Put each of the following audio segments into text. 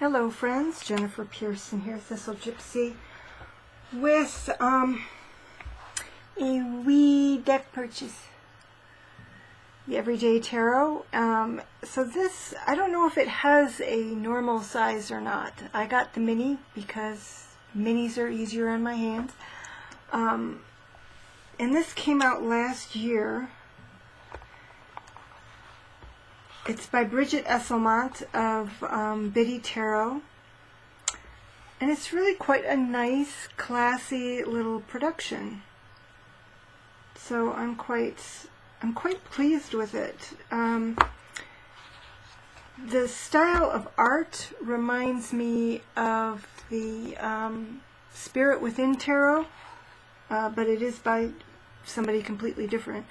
Hello friends, Jennifer Pearson here, Thistle Gypsy, with a wee deck purchase, the Everyday Tarot. So this, I don't know if it has a normal size or not. I got the mini because minis are easier on my hands. And this came out last year. It's by Bridget Esselmont of Biddy Tarot, and it's really quite a nice, classy little production. So I'm quite pleased with it. The style of art reminds me of the Spirit Within Tarot, but it is by somebody completely different.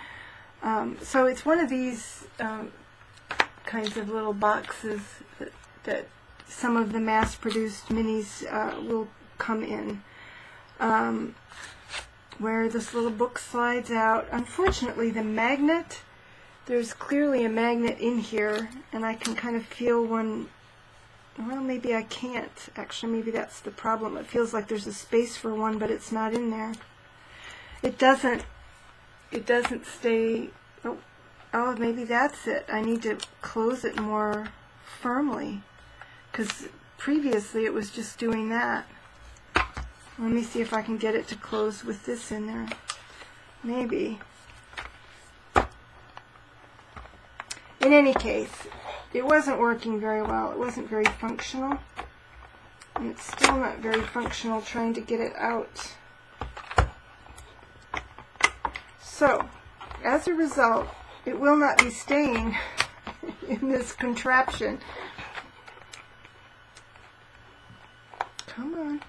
So it's one of these kinds of little boxes that some of the mass-produced minis will come in, where this little book slides out. Unfortunately, the magnet, there's clearly a magnet in here, and I can kind of feel one. Well, maybe I can't. Actually, maybe that's the problem. It feels like there's a space for one, but it's not in there. It doesn't stay. Oh, maybe that's it. I need to close it more firmly, because previously it was just doing that. Let me see if I can get it to close with this in there. Maybe. In any case, it wasn't working very well. It wasn't very functional. And it's still not very functional trying to get it out. So, as a result, it will not be staying in this contraption. Come on.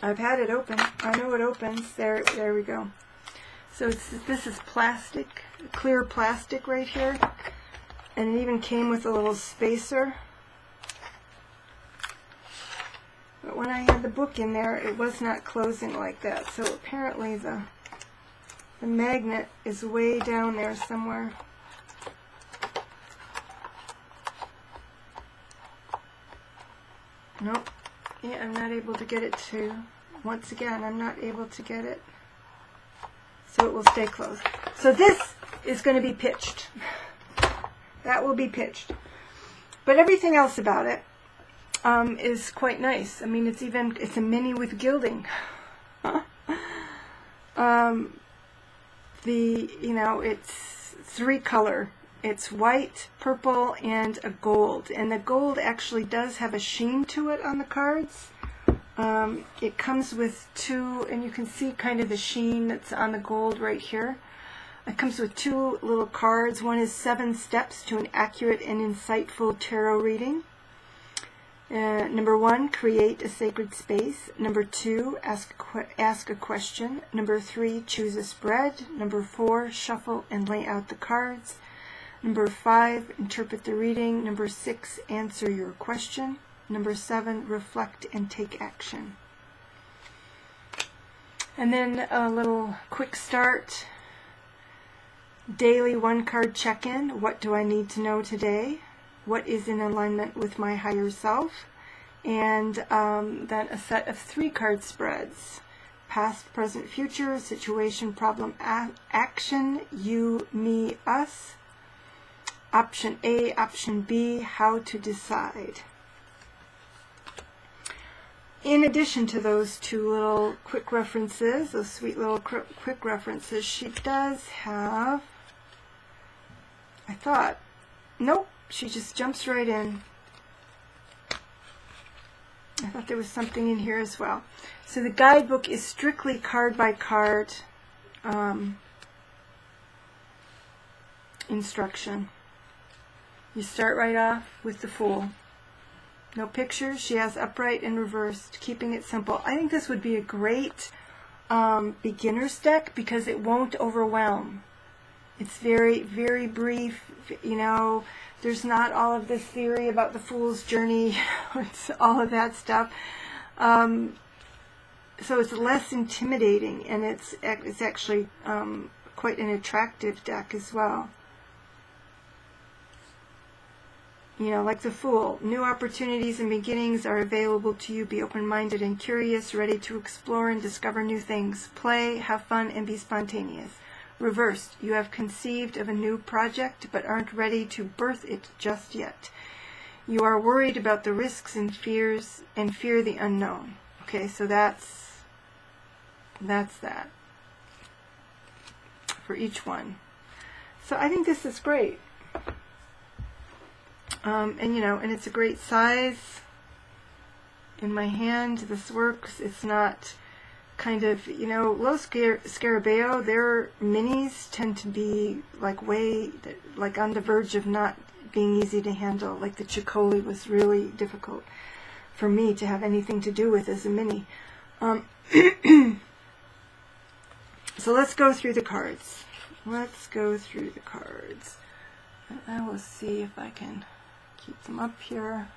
I've had it open. I know it opens. There we go. So this is plastic, clear plastic right here. And it even came with a little spacer. But when I had the book in there, it was not closing like that. So apparently the magnet is way down there somewhere. Nope. Yeah, I'm not able to get it to, once again, I'm not able to get it. So it will stay closed. So this is going to be pitched. That will be pitched. But everything else about it is quite nice. I mean, it's a mini with gilding. It's 3-color. It's white, purple, and a gold. And the gold actually does have a sheen to it on the cards. It comes with 2, and you can see kind of the sheen that's on the gold right here. It comes with 2 little cards. One is 7 steps to an accurate and insightful tarot reading. Number 1, create a sacred space. Number 2, ask a question. Number 3, choose a spread. Number 4, shuffle and lay out the cards. Number 5, interpret the reading. Number 6, answer your question. Number 7, reflect and take action. And then a little quick start. Daily 1-card check-in. What do I need to know today? What is in alignment with my higher self? And then a set of 3-card spreads. Past, present, future, situation, problem, action, you, me, us. Option A, option B, how to decide. In addition to those 2 little quick references, those sweet little quick references, she does have, I thought, nope, she just jumps right in. I thought there was something in here as well. So the guidebook is strictly card by card instruction. You start right off with the Fool. No pictures. She has upright and reversed, keeping it simple. I think this would be a great beginner's deck because it won't overwhelm. It's very, very brief. You know, there's not all of this theory about the Fool's journey. It's all of that stuff. So it's less intimidating, and it's actually quite an attractive deck as well. You know, like the Fool, new opportunities and beginnings are available to you. Be open-minded and curious, ready to explore and discover new things. Play, have fun, and be spontaneous. Reversed, you have conceived of a new project but aren't ready to birth it just yet. You are worried about the risks and fears and fear the unknown. Okay, so that's that for each one. So I think this is great. And you know, and it's a great size in my hand. This works. It's not kind of, you know, Los Scarabeo, their minis tend to be like like on the verge of not being easy to handle. Like the Chicoli was really difficult for me to have anything to do with as a mini. So let's go through the cards. Let's go through the cards. And I will see if I can keep them up here.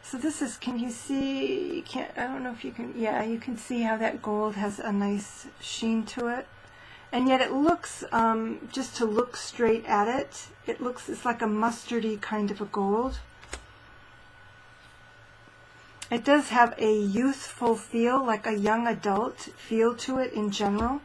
So this is, can you see, I don't know if you can, yeah, you can see how that gold has a nice sheen to it. And yet it looks, just to look straight at it, it's like a mustardy kind of a gold. It does have a youthful feel, like a young adult feel to it in general.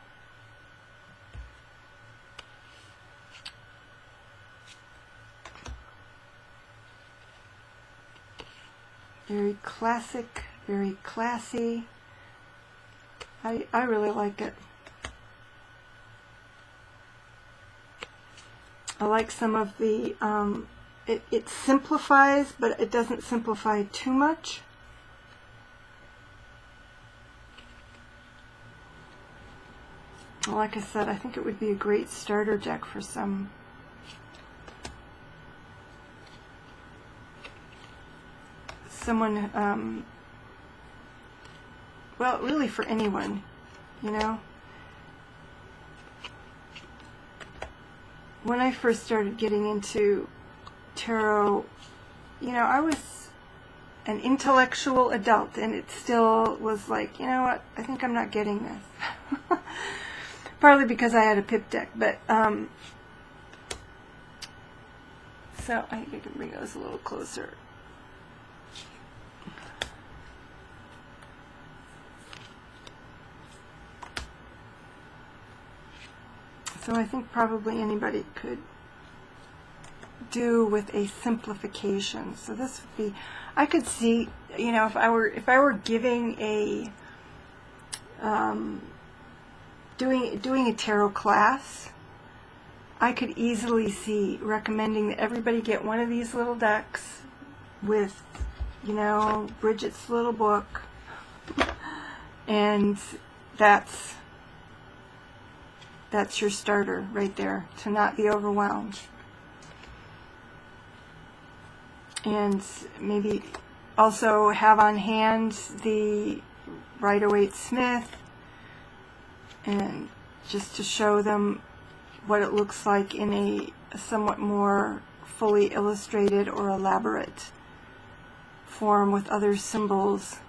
Very classic, very classy. I really like it. I like some of the, it simplifies, but it doesn't simplify too much. Like I said, I think it would be a great starter deck for someone, well, really for anyone, you know. When I first started getting into tarot, you know, I was an intellectual adult, and it still was like, you know what, I think I'm not getting this. Partly because I had a pip deck, but, so I think I can bring those a little closer. So I think probably anybody could do with a simplification. So this would be, I could see, you know, if I were giving a doing a tarot class, I could easily see recommending that everybody get one of these little decks with, you know, Bridget's little book, and that's your starter right there, to not be overwhelmed. And maybe also have on hand the Rider-Waite-Smith, and just to show them what it looks like in a somewhat more fully illustrated or elaborate form with other symbols.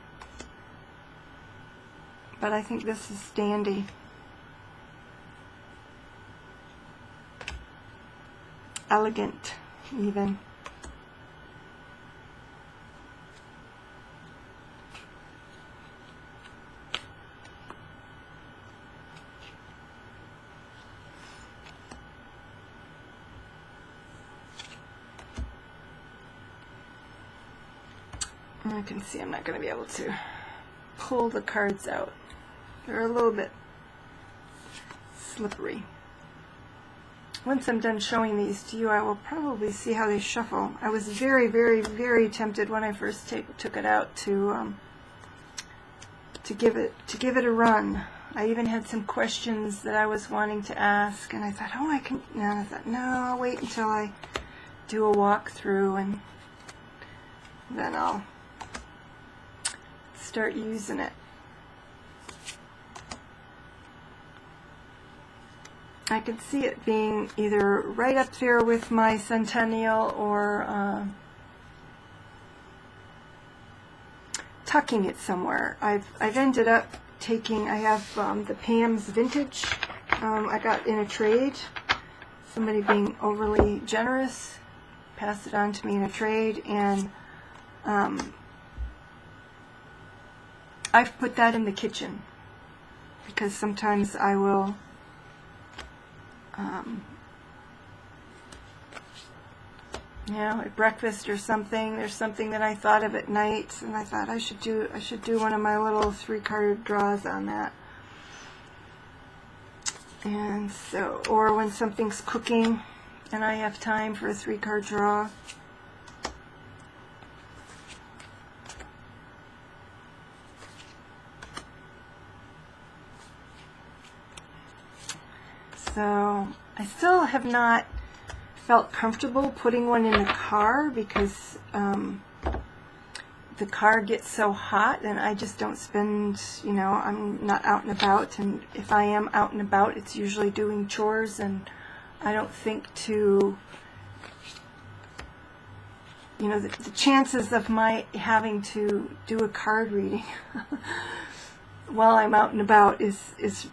But I think this is dandy. Elegant, even. I can see I'm not going to be able to pull the cards out. They're a little bit slippery. Once I'm done showing these to you, I will probably see how they shuffle. I was very, very, very tempted when I first took it out to give it a run. I even had some questions that I was wanting to ask, and I thought, oh, I can. And I thought, no, I'll wait until I do a walkthrough, and then I'll start using it. I could see it being either right up there with my Centennial or tucking it somewhere. I've ended up taking, I have the Pam's Vintage I got in a trade, somebody being overly generous, passed it on to me in a trade, and I've put that in the kitchen because sometimes I will you know, at breakfast or something, there's something that I thought of at night, and I thought I should do one of my little 3-card draws on that. And so, or when something's cooking and I have time for a 3-card draw. So I still have not felt comfortable putting one in the car because the car gets so hot, and I just don't spend, you know, I'm not out and about, and if I am out and about, it's usually doing chores, and I don't think to, you know, the chances of my having to do a card reading while I'm out and about is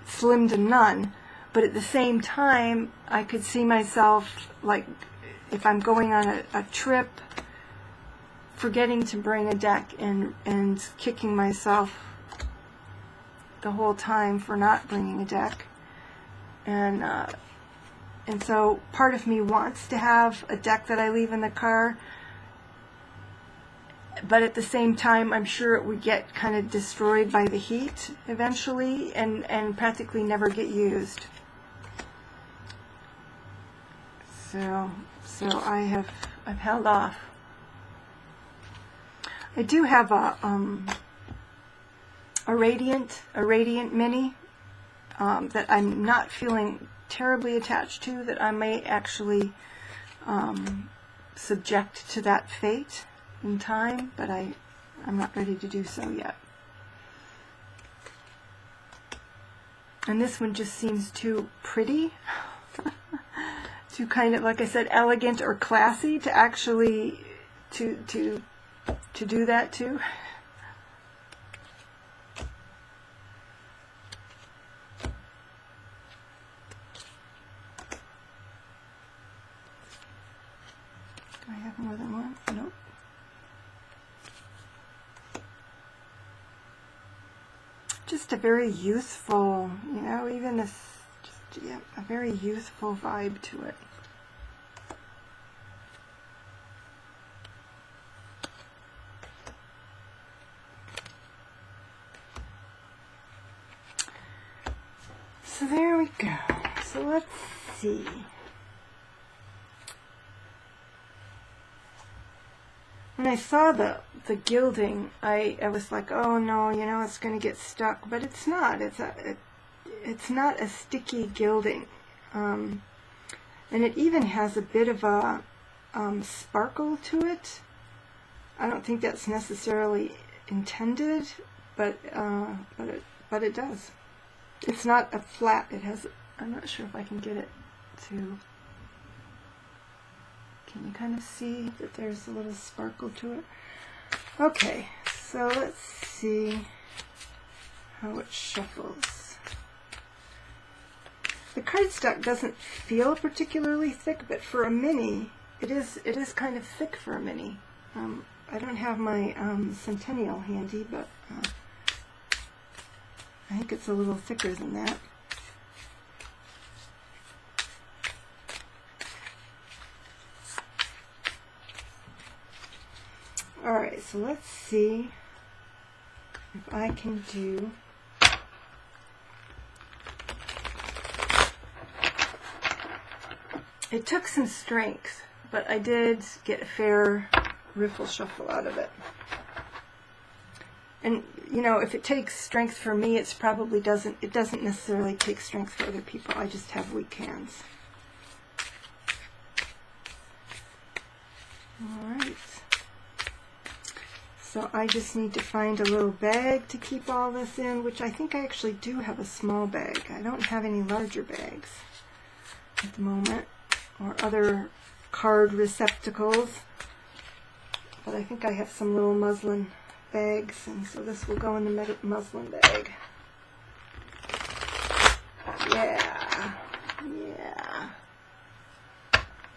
slim to none. But at the same time, I could see myself, like, if I'm going on a trip, forgetting to bring a deck and kicking myself the whole time for not bringing a deck. And so part of me wants to have a deck that I leave in the car, but at the same time, I'm sure it would get kind of destroyed by the heat eventually and practically never get used. So I've held off. I do have a Radiant Mini that I'm not feeling terribly attached to, that I may actually subject to that fate in time, but I'm not ready to do so yet. And this one just seems too pretty. Too kind of, like I said, elegant or classy to actually to do that too. Do I have more than one? Nope. Just a very youthful, you know, even this, just, yeah, a very youthful vibe to it. So there we go. So let's see. When I saw the gilding, I was like, oh no, you know, it's going to get stuck, but it's not. It's not a sticky gilding, and it even has a bit of a sparkle to it. I don't think that's necessarily intended, but it does. It's not a flat. It has. I'm not sure if I can get it to. Can you kind of see that there's a little sparkle to it? Okay, so let's see how it shuffles. The cardstock doesn't feel particularly thick, but for a mini, it is kind of thick for a mini. I don't have my Centennial handy, but I think it's a little thicker than that. Alright, so let's see if I can do it. Took some strength, but I did get a fair riffle shuffle out of it. And you know, if it takes strength for me, it doesn't necessarily take strength for other people. I just have weak hands. Alright. So I just need to find a little bag to keep all this in, which I think I actually do have a small bag. I don't have any larger bags at the moment, or other card receptacles, but I think I have some little muslin bags, and so this will go in the muslin bag. Yeah, yeah.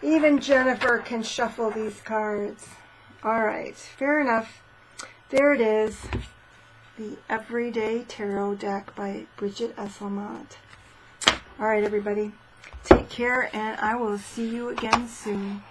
Even Jennifer can shuffle these cards. All right, fair enough. There it is. The Everyday Tarot deck by Bridget Esselmont. All right, everybody. Take care, and I will see you again soon.